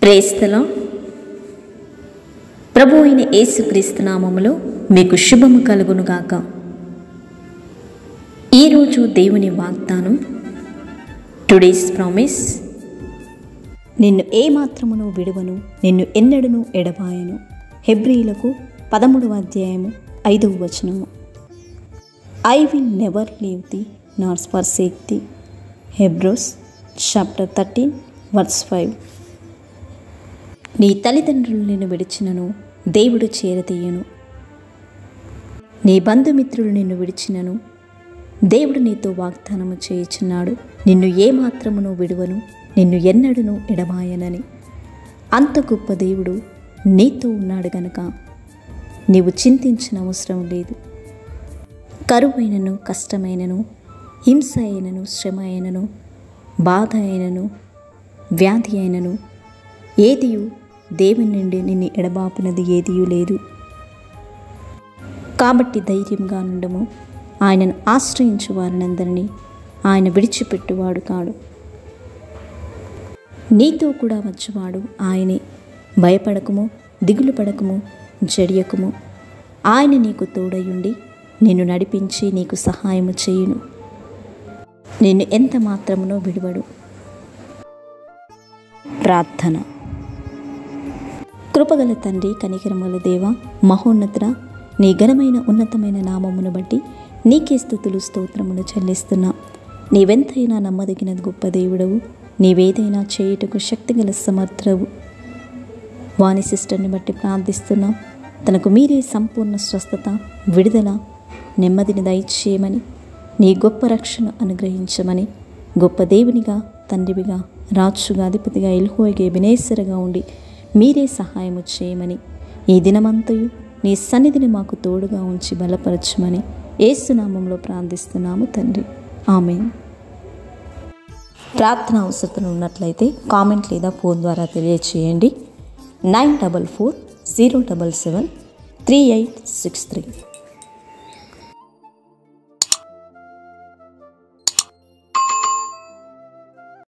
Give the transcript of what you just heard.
Praise the lord. ప్రభు అయిన యేసుక్రీస్తు నామములో మీకు శుభము కలుగునుగాక. ఈరోజు దేవుని వాగ్దానం, టుడేస్ ప్రామిస్. నిన్ను ఏమాత్రమును విడువను, నిన్ను ఎన్నడను ఎడబాయను. హెబ్రీయులకు 13వ అధ్యాయము 5వ వచనము. I will never leave thee nor forsake thee. Hebrews chapter 13 verse 5. నీ తల్లిదండ్రులు నిన్ను విడిచినను దేవుడు చేరతీయను. నీ బంధుమిత్రులు నిన్ను విడిచినను దేవుడు నీతో వాగ్దానము చేయుచున్నాడు, నిన్ను ఏమాత్రమును విడువను, నిన్ను ఎన్నడను ఎడబాయనని. అంత గొప్ప దేవుడు నీతో ఉన్నాడు గనుక నీవు చింతించిన అవసరం లేదు. కరువైనను, కష్టమైనను, హింస అయినను, శ్రమ అయినను, బాధ అయినను, వ్యాధి అయినను ఏదియు దేవుని నుండి నిన్ను ఎడబాపినది ఏదియూ లేదు. కాబట్టి ధైర్యంగా నుండము. ఆయనను ఆశ్రయించు వారినందరినీ ఆయన విడిచిపెట్టువాడు కాడు. నీతో కూడా వచ్చువాడు ఆయనే. భయపడకము, దిగులు పడకము, జడియకము. ఆయన నీకు తోడయుండి నిన్ను నడిపించి నీకు సహాయము చేయును. నిన్ను ఎంత మాత్రమునో విడువడు. ప్రార్థన. కృపగల తండ్రి, కనికరముల దేవ, మహోన్నతుడా, నీ ఘనమైన ఉన్నతమైన నామమును బట్టి నీకే స్తుతులు స్తోత్రములు చెల్లిస్తున్నా. నీవెంతైనా నమ్మదగిన గొప్ప దేవుడవు. నీవేదైనా చేయుటకు శక్తిగల సమర్థుడవు. వాణి సిస్టర్ని బట్టి ప్రార్థిస్తున్నాం. తనకు మీరే సంపూర్ణ స్వస్థత, విడుదల, నెమ్మదిని దయచేయమని, నీ గొప్ప రక్షణ అనుగ్రహించమని, గొప్ప దేవునిగా, తండ్రివిగా, రాజుగా, అధిపతిగా, ఎల్హోయిగా, ఎబెనేజరుగా ఉండి మీరే సహాయము చేయమని, ఈ దినమంతయు నీ సన్నిధిని మాకు తోడుగా ఉంచి బలపరచమని యేసునామంలో ప్రార్థిస్తున్నాము తండ్రి. ఆమేన్. ప్రార్థన అవసరతలు ఉన్నట్లయితే కామెంట్ లేదా ఫోన్ ద్వారా తెలియచేయండి. 9440773863.